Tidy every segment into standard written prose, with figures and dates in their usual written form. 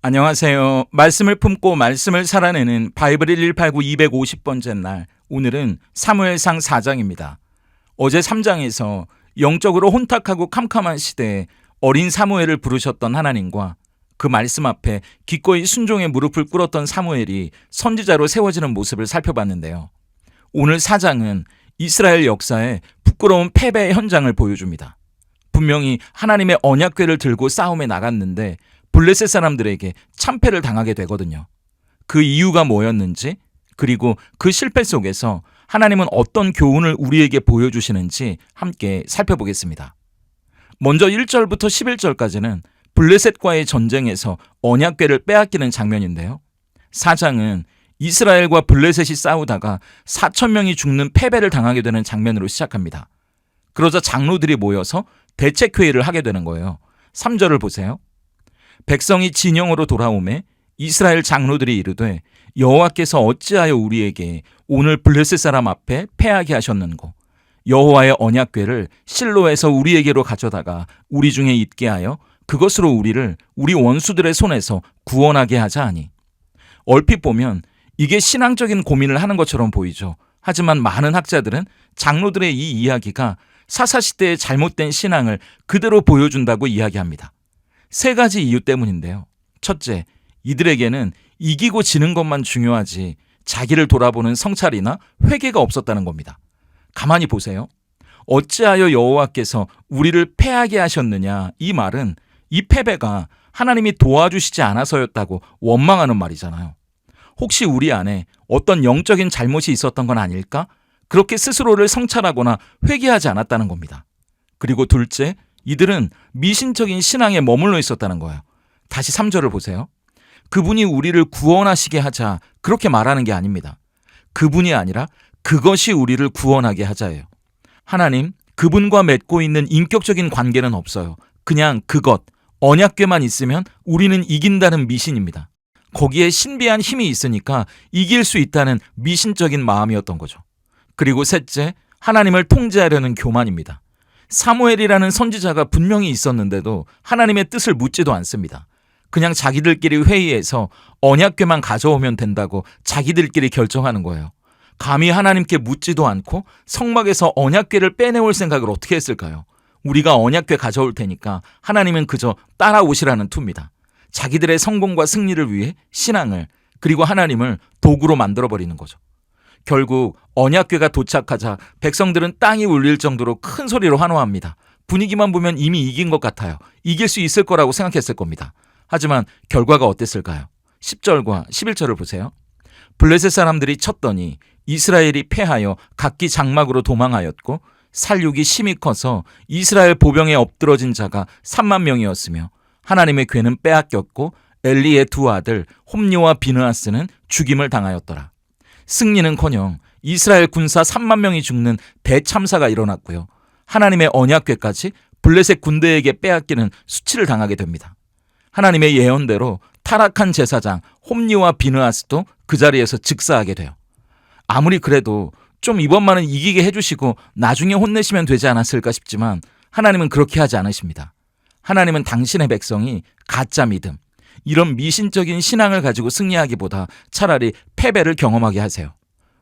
안녕하세요. 말씀을 품고 말씀을 살아내는 바이블 1189 250번째 날, 오늘은 사무엘상 4장입니다. 어제 3장에서 영적으로 혼탁하고 캄캄한 시대에 어린 사무엘을 부르셨던 하나님과 그 말씀 앞에 기꺼이 순종의 무릎을 꿇었던 사무엘이 선지자로 세워지는 모습을 살펴봤는데요. 오늘 4장은 이스라엘 역사의 부끄러운 패배의 현장을 보여줍니다. 분명히 하나님의 언약궤를 들고 싸움에 나갔는데 블레셋 사람들에게 참패를 당하게 되거든요. 그 이유가 뭐였는지, 그리고 그 실패 속에서 하나님은 어떤 교훈을 우리에게 보여주시는지 함께 살펴보겠습니다. 먼저 1절부터 11절까지는 블레셋과의 전쟁에서 언약궤를 빼앗기는 장면인데요. 4장은 이스라엘과 블레셋이 싸우다가 4,000명이 죽는 패배를 당하게 되는 장면으로 시작합니다. 그러자 장로들이 모여서 대책회의를 하게 되는 거예요. 3절을 보세요. 백성이 진영으로 돌아오매 이스라엘 장로들이 이르되 여호와께서 어찌하여 우리에게 오늘 블레셋 사람 앞에 패하게 하셨는고 여호와의 언약궤를 실로에서 우리에게로 가져다가 우리 중에 있게 하여 그것으로 우리를 우리 원수들의 손에서 구원하게 하자 하니. 얼핏 보면 이게 신앙적인 고민을 하는 것처럼 보이죠. 하지만 많은 학자들은 장로들의 이 이야기가 사사시대의 잘못된 신앙을 그대로 보여준다고 이야기합니다. 세 가지 이유 때문인데요. 첫째, 이들에게는 이기고 지는 것만 중요하지 자기를 돌아보는 성찰이나 회개가 없었다는 겁니다. 가만히 보세요. 어찌하여 여호와께서 우리를 패하게 하셨느냐, 이 말은 이 패배가 하나님이 도와주시지 않아서였다고 원망하는 말이잖아요. 혹시 우리 안에 어떤 영적인 잘못이 있었던 건 아닐까? 그렇게 스스로를 성찰하거나 회개하지 않았다는 겁니다. 그리고 둘째, 이들은 미신적인 신앙에 머물러 있었다는 거예요. 다시 3절을 보세요. 그분이 우리를 구원하시게 하자, 그렇게 말하는 게 아닙니다. 그분이 아니라 그것이 우리를 구원하게 하자예요. 하나님, 그분과 맺고 있는 인격적인 관계는 없어요. 그냥 그것, 언약궤만 있으면 우리는 이긴다는 미신입니다. 거기에 신비한 힘이 있으니까 이길 수 있다는 미신적인 마음이었던 거죠. 그리고 셋째, 하나님을 통제하려는 교만입니다. 사무엘이라는 선지자가 분명히 있었는데도 하나님의 뜻을 묻지도 않습니다. 그냥 자기들끼리 회의해서 언약궤만 가져오면 된다고 자기들끼리 결정하는 거예요. 감히 하나님께 묻지도 않고 성막에서 언약궤를 빼내올 생각을 어떻게 했을까요? 우리가 언약궤 가져올 테니까 하나님은 그저 따라오시라는 투입니다. 자기들의 성공과 승리를 위해 신앙을, 그리고 하나님을 도구로 만들어버리는 거죠. 결국 언약궤가 도착하자 백성들은 땅이 울릴 정도로 큰 소리로 환호합니다. 분위기만 보면 이미 이긴 것 같아요. 이길 수 있을 거라고 생각했을 겁니다. 하지만 결과가 어땠을까요? 10절과 11절을 보세요. 블레셋 사람들이 쳤더니 이스라엘이 패하여 각기 장막으로 도망하였고 살육이 심히 커서 이스라엘 보병에 엎드러진 자가 3만 명이었으며 하나님의 궤는 빼앗겼고 엘리의 두 아들 홈리와 비느하스는 죽임을 당하였더라. 승리는커녕 이스라엘 군사 3만 명이 죽는 대참사가 일어났고요. 하나님의 언약궤까지 블레셋 군대에게 빼앗기는 수치를 당하게 됩니다. 하나님의 예언대로 타락한 제사장 홈리와 비느하스도 그 자리에서 즉사하게 돼요. 아무리 그래도 좀 이번만은 이기게 해주시고 나중에 혼내시면 되지 않았을까 싶지만 하나님은 그렇게 하지 않으십니다. 하나님은 당신의 백성이 가짜 믿음, 이런 미신적인 신앙을 가지고 승리하기보다 차라리 패배를 경험하게 하세요.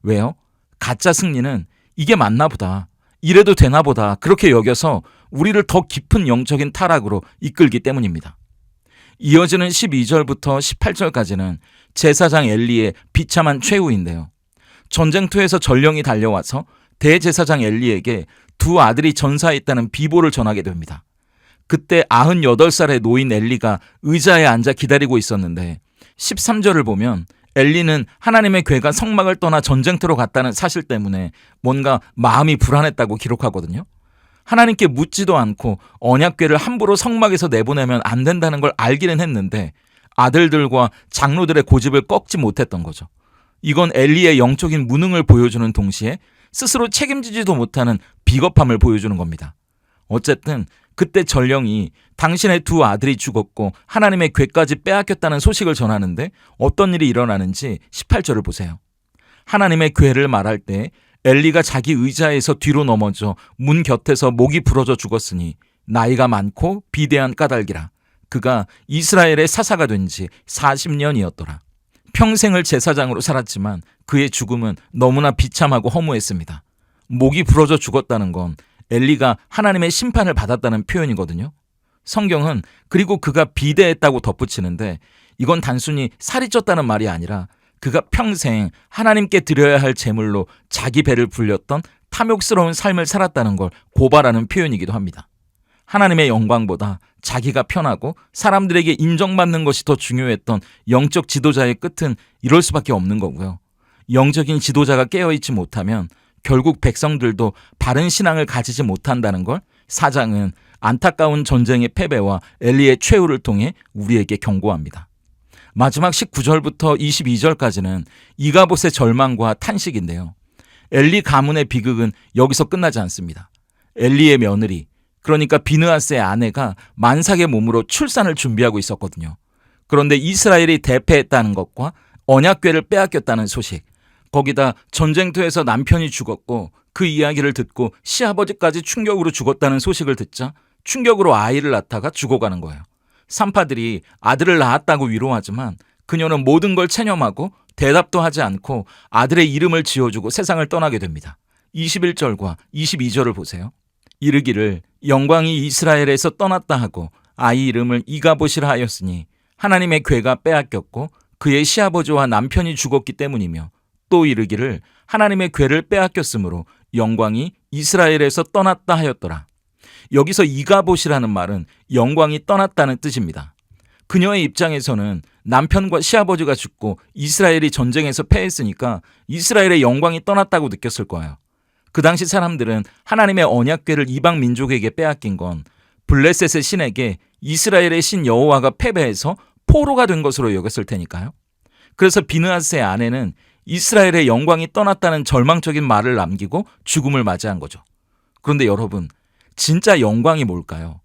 왜요? 가짜 승리는 이게 맞나 보다, 이래도 되나 보다, 그렇게 여겨서 우리를 더 깊은 영적인 타락으로 이끌기 때문입니다. 이어지는 12절부터 18절까지는 제사장 엘리의 비참한 최후인데요. 전쟁터에서 전령이 달려와서 대제사장 엘리에게 두 아들이 전사했다는 비보를 전하게 됩니다. 그때 98살의 노인 엘리가 의자에 앉아 기다리고 있었는데 13절을 보면 엘리는 하나님의 궤가 성막을 떠나 전쟁터로 갔다는 사실 때문에 뭔가 마음이 불안했다고 기록하거든요. 하나님께 묻지도 않고 언약궤를 함부로 성막에서 내보내면 안 된다는 걸 알기는 했는데 아들들과 장로들의 고집을 꺾지 못했던 거죠. 이건 엘리의 영적인 무능을 보여주는 동시에 스스로 책임지지도 못하는 비겁함을 보여주는 겁니다. 어쨌든 그때 전령이 당신의 두 아들이 죽었고 하나님의 궤까지 빼앗겼다는 소식을 전하는데 어떤 일이 일어나는지 18절을 보세요. 하나님의 궤를 말할 때 엘리가 자기 의자에서 뒤로 넘어져 문 곁에서 목이 부러져 죽었으니 나이가 많고 비대한 까닭이라. 그가 이스라엘의 사사가 된 지 40년이었더라. 평생을 제사장으로 살았지만 그의 죽음은 너무나 비참하고 허무했습니다. 목이 부러져 죽었다는 건 엘리가 하나님의 심판을 받았다는 표현이거든요. 성경은 그리고 그가 비대했다고 덧붙이는데 이건 단순히 살이 쪘다는 말이 아니라 그가 평생 하나님께 드려야 할 제물로 자기 배를 불렸던 탐욕스러운 삶을 살았다는 걸 고발하는 표현이기도 합니다. 하나님의 영광보다 자기가 편하고 사람들에게 인정받는 것이 더 중요했던 영적 지도자의 끝은 이럴 수밖에 없는 거고요. 영적인 지도자가 깨어있지 못하면 결국 백성들도 바른 신앙을 가지지 못한다는 걸 4장은 안타까운 전쟁의 패배와 엘리의 최후를 통해 우리에게 경고합니다. 마지막 19절부터 22절까지는 이가봇의 절망과 탄식인데요. 엘리 가문의 비극은 여기서 끝나지 않습니다. 엘리의 며느리, 그러니까 비느하스의 아내가 만삭의 몸으로 출산을 준비하고 있었거든요. 그런데 이스라엘이 대패했다는 것과 언약궤를 빼앗겼다는 소식, 거기다 전쟁터에서 남편이 죽었고 그 이야기를 듣고 시아버지까지 충격으로 죽었다는 소식을 듣자 충격으로 아이를 낳다가 죽어가는 거예요. 산파들이 아들을 낳았다고 위로하지만 그녀는 모든 걸 체념하고 대답도 하지 않고 아들의 이름을 지어주고 세상을 떠나게 됩니다. 21절과 22절을 보세요. 이르기를 영광이 이스라엘에서 떠났다 하고 아이 이름을 이가봇이라 하였으니 하나님의 궤가 빼앗겼고 그의 시아버지와 남편이 죽었기 때문이며 또 이르기를 하나님의 궤를 빼앗겼으므로 영광이 이스라엘에서 떠났다 하였더라. 여기서 이가봇이라는 말은 영광이 떠났다는 뜻입니다. 그녀의 입장에서는 남편과 시아버지가 죽고 이스라엘이 전쟁에서 패했으니까 이스라엘의 영광이 떠났다고 느꼈을 거예요. 그 당시 사람들은 하나님의 언약궤를 이방 민족에게 빼앗긴 건 블레셋의 신에게 이스라엘의 신 여호와가 패배해서 포로가 된 것으로 여겼을 테니까요. 그래서 비느하스의 아내는 이스라엘의 영광이 떠났다는 절망적인 말을 남기고 죽음을 맞이한 거죠. 그런데 여러분, 진짜 영광이 뭘까요?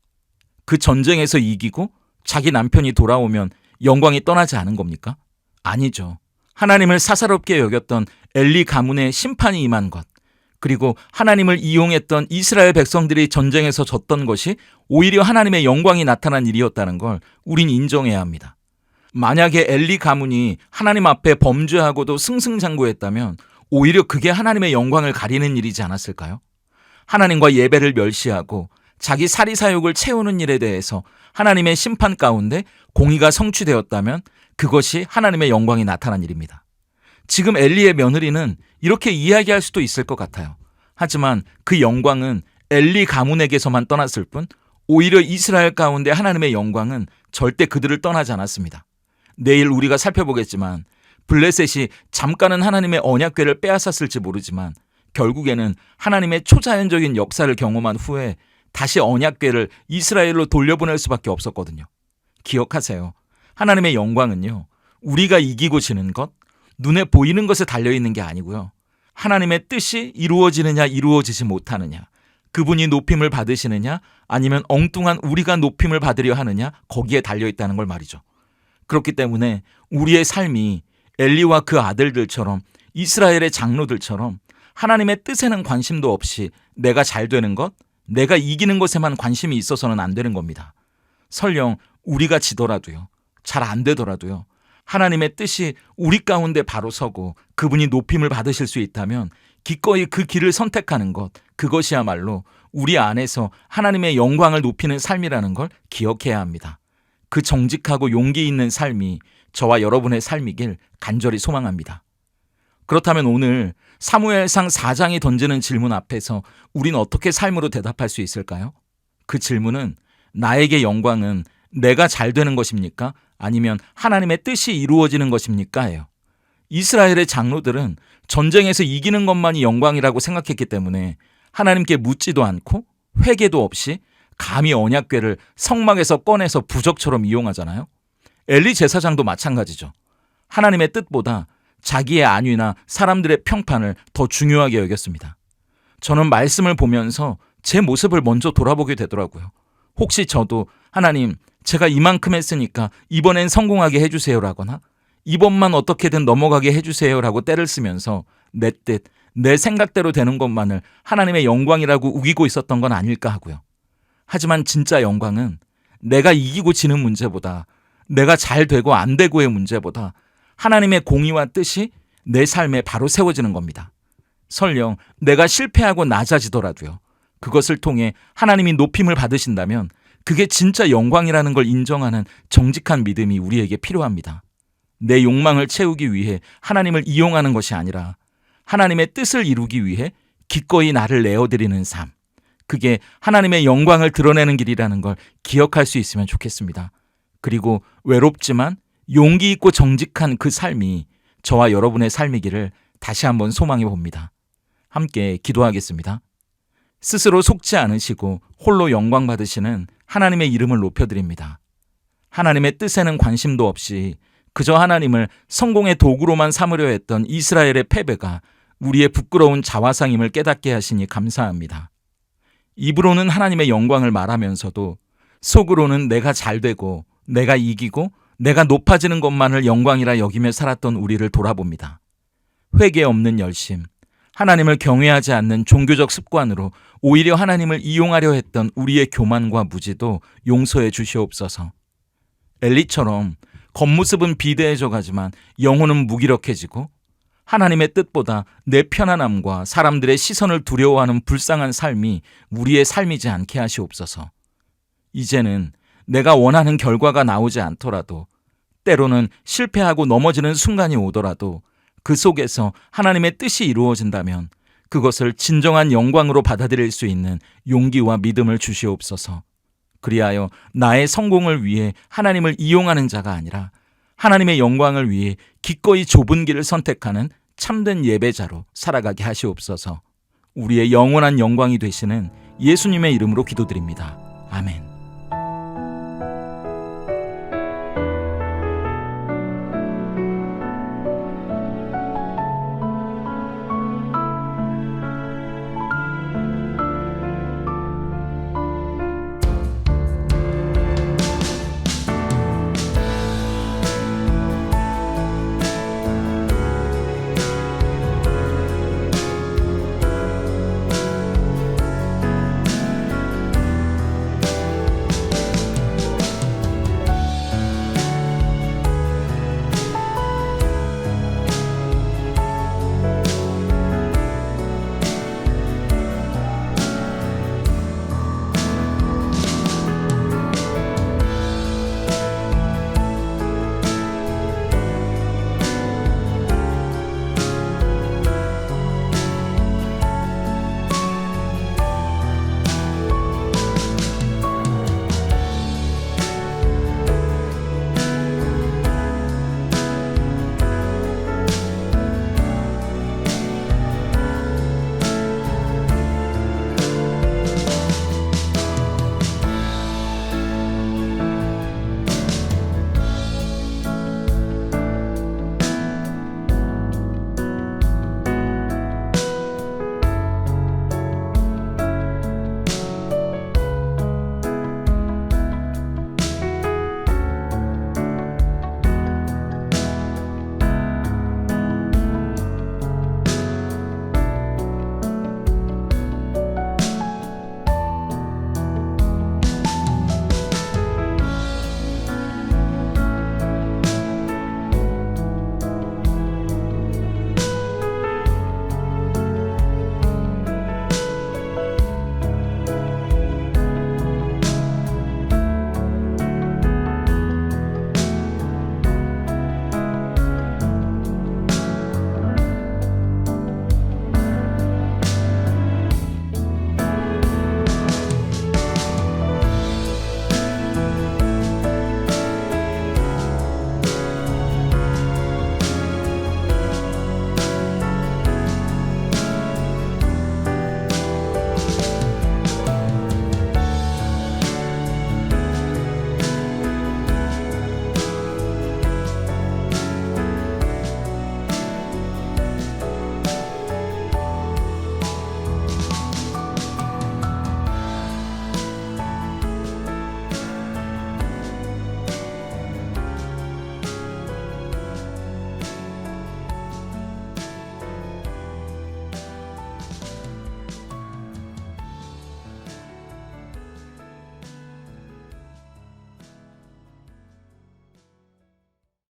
그 전쟁에서 이기고 자기 남편이 돌아오면 영광이 떠나지 않은 겁니까? 아니죠. 하나님을 사사롭게 여겼던 엘리 가문의 심판이 임한 것, 그리고 하나님을 이용했던 이스라엘 백성들이 전쟁에서 졌던 것이 오히려 하나님의 영광이 나타난 일이었다는 걸 우린 인정해야 합니다. 만약에 엘리 가문이 하나님 앞에 범죄하고도 승승장구했다면 오히려 그게 하나님의 영광을 가리는 일이지 않았을까요? 하나님과 예배를 멸시하고 자기 사리사욕을 채우는 일에 대해서 하나님의 심판 가운데 공의가 성취되었다면 그것이 하나님의 영광이 나타난 일입니다. 지금 엘리의 며느리는 이렇게 이야기할 수도 있을 것 같아요. 하지만 그 영광은 엘리 가문에게서만 떠났을 뿐 오히려 이스라엘 가운데 하나님의 영광은 절대 그들을 떠나지 않았습니다. 내일 우리가 살펴보겠지만 블레셋이 잠깐은 하나님의 언약궤를 빼앗았을지 모르지만 결국에는 하나님의 초자연적인 역사를 경험한 후에 다시 언약궤를 이스라엘로 돌려보낼 수밖에 없었거든요. 기억하세요. 하나님의 영광은요, 우리가 이기고 지는 것, 눈에 보이는 것에 달려있는 게 아니고요. 하나님의 뜻이 이루어지느냐 이루어지지 못하느냐, 그분이 높임을 받으시느냐 아니면 엉뚱한 우리가 높임을 받으려 하느냐, 거기에 달려있다는 걸 말이죠. 그렇기 때문에 우리의 삶이 엘리와 그 아들들처럼 이스라엘의 장로들처럼 하나님의 뜻에는 관심도 없이 내가 잘 되는 것, 내가 이기는 것에만 관심이 있어서는 안 되는 겁니다. 설령 우리가 지더라도요, 잘 안 되더라도요, 하나님의 뜻이 우리 가운데 바로 서고 그분이 높임을 받으실 수 있다면 기꺼이 그 길을 선택하는 것, 그것이야말로 우리 안에서 하나님의 영광을 높이는 삶이라는 걸 기억해야 합니다. 그 정직하고 용기 있는 삶이 저와 여러분의 삶이길 간절히 소망합니다. 그렇다면 오늘 사무엘상 4장이 던지는 질문 앞에서 우린 어떻게 삶으로 대답할 수 있을까요? 그 질문은 나에게 영광은 내가 잘 되는 것입니까? 아니면 하나님의 뜻이 이루어지는 것입니까? 예요. 이스라엘의 장로들은 전쟁에서 이기는 것만이 영광이라고 생각했기 때문에 하나님께 묻지도 않고 회개도 없이 감히 언약궤를 성막에서 꺼내서 부적처럼 이용하잖아요. 엘리 제사장도 마찬가지죠. 하나님의 뜻보다 자기의 안위나 사람들의 평판을 더 중요하게 여겼습니다. 저는 말씀을 보면서 제 모습을 먼저 돌아보게 되더라고요. 혹시 저도 하나님, 제가 이만큼 했으니까 이번엔 성공하게 해주세요라거나 이번만 어떻게든 넘어가게 해주세요라고 때를 쓰면서 내 뜻, 내 생각대로 되는 것만을 하나님의 영광이라고 우기고 있었던 건 아닐까 하고요. 하지만 진짜 영광은 내가 이기고 지는 문제보다, 내가 잘 되고 안 되고의 문제보다 하나님의 공의와 뜻이 내 삶에 바로 세워지는 겁니다. 설령 내가 실패하고 낮아지더라도요, 그것을 통해 하나님이 높임을 받으신다면 그게 진짜 영광이라는 걸 인정하는 정직한 믿음이 우리에게 필요합니다. 내 욕망을 채우기 위해 하나님을 이용하는 것이 아니라 하나님의 뜻을 이루기 위해 기꺼이 나를 내어드리는 삶, 그게 하나님의 영광을 드러내는 길이라는 걸 기억할 수 있으면 좋겠습니다. 그리고 외롭지만 용기 있고 정직한 그 삶이 저와 여러분의 삶이기를 다시 한번 소망해 봅니다. 함께 기도하겠습니다. 스스로 속지 않으시고 홀로 영광 받으시는 하나님의 이름을 높여드립니다. 하나님의 뜻에는 관심도 없이 그저 하나님을 성공의 도구로만 삼으려 했던 이스라엘의 패배가 우리의 부끄러운 자화상임을 깨닫게 하시니 감사합니다. 입으로는 하나님의 영광을 말하면서도 속으로는 내가 잘되고 내가 이기고 내가 높아지는 것만을 영광이라 여기며 살았던 우리를 돌아봅니다. 회개 없는 열심, 하나님을 경외하지 않는 종교적 습관으로 오히려 하나님을 이용하려 했던 우리의 교만과 무지도 용서해 주시옵소서. 엘리처럼 겉모습은 비대해져 가지만 영혼은 무기력해지고 하나님의 뜻보다 내 편안함과 사람들의 시선을 두려워하는 불쌍한 삶이 우리의 삶이지 않게 하시옵소서. 이제는 내가 원하는 결과가 나오지 않더라도, 때로는 실패하고 넘어지는 순간이 오더라도 그 속에서 하나님의 뜻이 이루어진다면 그것을 진정한 영광으로 받아들일 수 있는 용기와 믿음을 주시옵소서. 그리하여 나의 성공을 위해 하나님을 이용하는 자가 아니라 하나님의 영광을 위해 기꺼이 좁은 길을 선택하는 참된 예배자로 살아가게 하시옵소서. 우리의 영원한 영광이 되시는 예수님의 이름으로 기도드립니다. 아멘.